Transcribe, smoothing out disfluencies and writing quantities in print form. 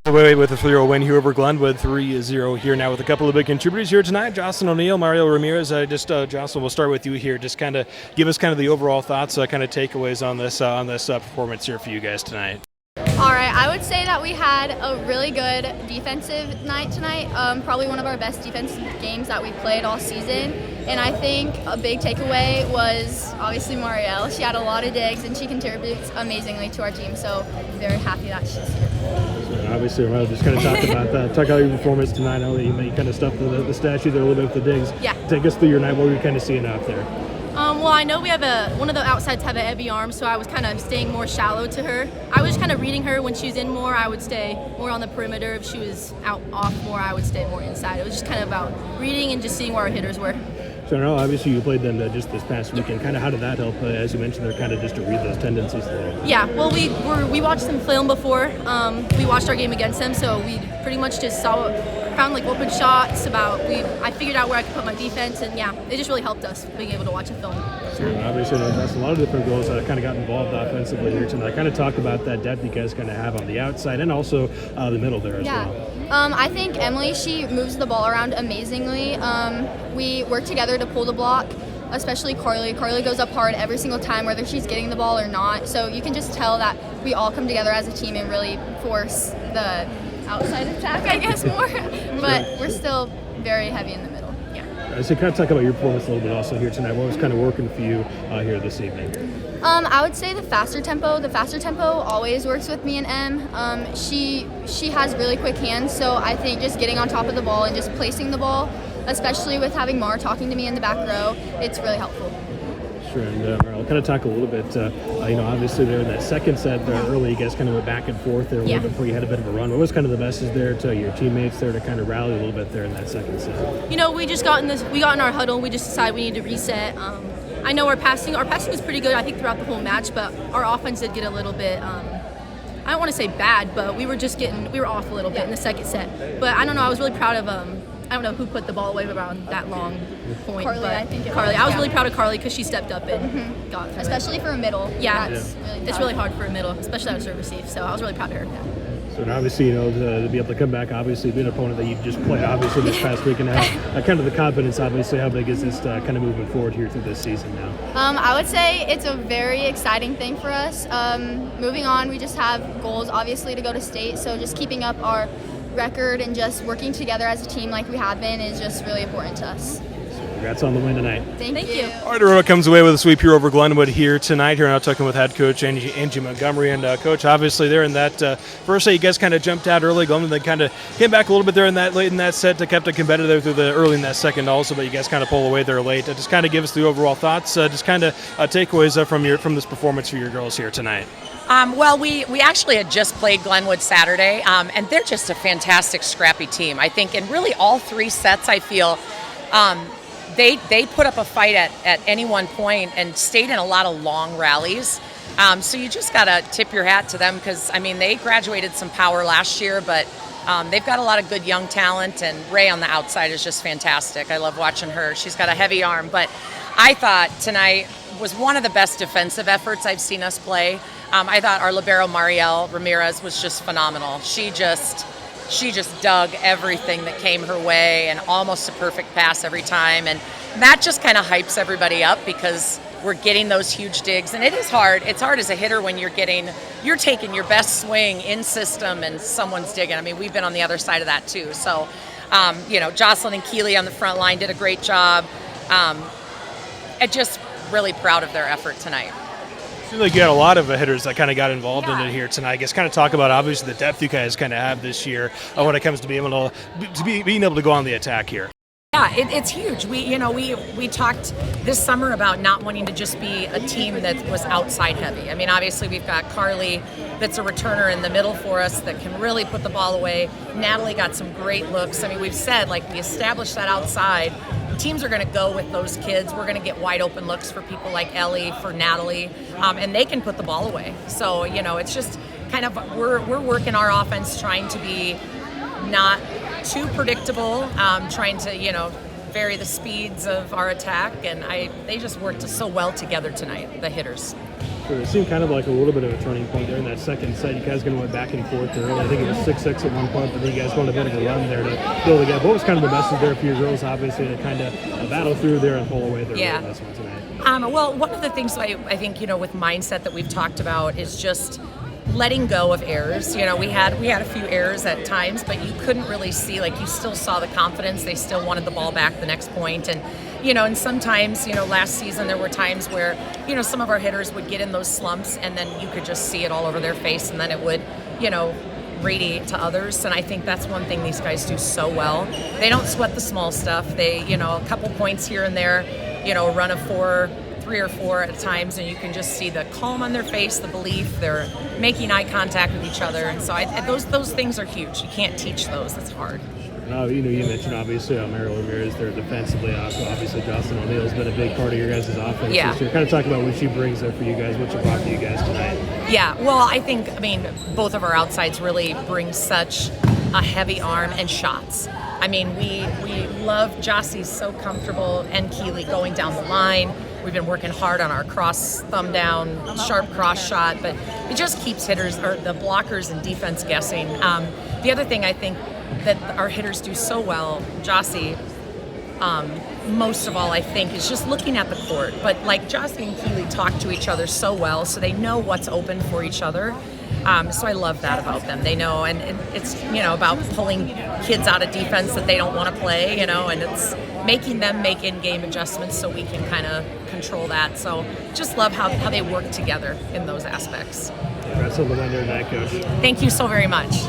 Away with a 3-0 win here over Glenwood, 3-0 here now with a couple of big contributors here tonight. Jocelyn O'Neill, Mario Ramirez. Jocelyn, we'll start with you here. Just kind of give us kind of the overall thoughts, kind of takeaways on this performance here for you guys tonight. All right, I would say that we had a really good defensive night tonight. Probably one of our best defensive games that we played all season. And I think a big takeaway was obviously Marielle. She had a lot of digs and she contributes amazingly to our team. So I'm very happy that she's here. So obviously, I'll just kind of talk about that. Talk about your performance tonight. I know that you kind of stuffed the statue there a little bit with the digs. Yeah. Take us through your night. What were you kind of seeing out there? Well, I know we have one of the outsides have a heavy arm, so I was kind of staying more shallow to her. I was kind of reading her when she was in more. I would stay more on the perimeter. If she was off more, I would stay more inside. It was just kind of about reading and just seeing where our hitters were. So I know obviously you played them just this past weekend. Kind of how did that help? As you mentioned, they're kind of just to read those tendencies a little. Yeah, well, we watched them film before. We watched our game against them, so we pretty much just found like open shots. I figured out where I could put my defense, and yeah, it just really helped us being able to watch a film. So obviously that's a lot of different goals that kind of got involved offensively here tonight. Kind of talk about that depth you guys kind of have on the outside and also the middle there as well. I think Emily, she moves the ball around amazingly. We work together to pull the block, especially Carly. Carly goes up hard every single time, whether she's getting the ball or not. So you can just tell that we all come together as a team and really force the outside attack, I guess, more. But we're still very heavy in the middle. Yeah. So kind of talk about your performance a little bit also here tonight. What was kind of working for you here this evening? I would say the faster tempo. The faster tempo always works with me and Em. She has really quick hands, so I think just getting on top of the ball and just placing the ball, especially with having Mar talking to me in the back row, it's really helpful. Sure, and I'll kind of talk a little bit, obviously there in that second set there early, you guys kind of went back and forth there a little bit before you had a bit of a run. What was kind of the message there to your teammates there to kind of rally a little bit there in that second set? We just got in our huddle, we just decided we need to reset. I know our passing was pretty good, I think, throughout the whole match, but our offense did get a little bit, I don't want to say bad, but we were off a little bit in the second set. But I don't know, I was really proud of, I don't know who put the ball away around that long point. Carly, I think it Carly. was. I was really proud of Carly because she stepped up and got through especially for a middle. Yeah, It's really hard for a middle, especially out of serve receive. So I was really proud of her. So obviously, to be able to come back, obviously, be an opponent that you just played, obviously, this past week and have kind of the confidence, obviously, how big is this kind of moving forward here through this season now? I would say it's a very exciting thing for us. Moving on, we just have goals, obviously, to go to state. So just keeping up our record and just working together as a team like we have been is just really important to us. Congrats on the win tonight. Thank you. All right, Aurora comes away with a sweep here over Glenwood here tonight. Here now talking with head coach Angie Montgomery. And Coach, obviously there in that first set, you guys kind of jumped out early. Glenwood then kind of came back a little bit there in that late in that set, kept it competitive through the early in that second also, but you guys kind of pull away there late. Just kind of give us the overall thoughts, just kind of takeaways from this performance for your girls here tonight. Well, we actually had just played Glenwood Saturday, and they're just a fantastic, scrappy team. I think in really all three sets, I feel they put up a fight at any one point and stayed in a lot of long rallies. So you just got to tip your hat to them because, they graduated some power last year, but they've got a lot of good young talent, and Ray on the outside is just fantastic. I love watching her. She's got a heavy arm, but I thought tonight was one of the best defensive efforts I've seen us play. I thought our libero Marielle Ramirez was just phenomenal. She just dug everything that came her way and almost a perfect pass every time. And that just kind of hypes everybody up because we're getting those huge digs. And it is hard. It's hard as a hitter when you're taking your best swing in system and someone's digging. We've been on the other side of that too. So, Jocelyn and Keeley on the front line did a great job. I'm just really proud of their effort tonight. Seems like you had a lot of hitters that kind of got involved in it here tonight. I guess kind of talk about obviously the depth you guys kind of have this year when it comes to being able to go on the attack here. Yeah, it's huge. We talked this summer about not wanting to just be a team that was outside heavy. Obviously we've got Carly that's a returner in the middle for us that can really put the ball away. Natalie got some great looks. We've said we established that outside. Teams are going to go with those kids. We're going to get wide open looks for people like Ellie, for Natalie, and they can put the ball away. So, it's just kind of we're working our offense trying to be not too predictable, trying to, vary the speeds of our attack, and they just worked so well together tonight, the hitters. Sure. It seemed kind of like a little bit of a turning point there in that second set. You guys going to went back and forth there. I think it was 6-6 at one point, but then you guys going a bit of a run there to build again. What was kind of the message there for your girls, obviously, to kind of battle through there and pull away there in this one tonight? Well, one of the things I think, with mindset that we've talked about is just letting go of errors. We had a few errors at times, but you couldn't really see, you still saw the confidence. They still wanted the ball back the next point. And sometimes, last season there were times where, some of our hitters would get in those slumps, and then you could just see it all over their face, and then it would, radiate to others. And I think that's one thing these guys do so well. They don't sweat the small stuff. They, a couple points here and there, a run of 3 or 4 at times, and you can just see the calm on their face, the belief. They're making eye contact with each other, and so those things are huge. You can't teach those. It's hard. You mentioned obviously Mary Ramirez there defensively. Also, obviously Jocelyn O'Neill's been a big part of your guys' offense. Yeah. So you're kind of talking about what she brings there for you guys, what she brought to you guys tonight. Yeah. Well, I think both of our outsides really bring such a heavy arm and shots. We love Jossie's so comfortable, and Keely going down the line. We've been working hard on our cross, thumb down, sharp cross shot, but it just keeps hitters or the blockers and defense guessing. The other thing I think that our hitters do so well, Jossie, most of all, I think, is just looking at the court. But Jossie and Keely talk to each other so well, so they know what's open for each other. So I love that about them. They know, and it's, about pulling kids out of defense that they don't want to play, and it's making them make in-game adjustments so we can kind of control that. So just love how they work together in those aspects. Congrats on the win there tonight, Coach. Thank you so very much.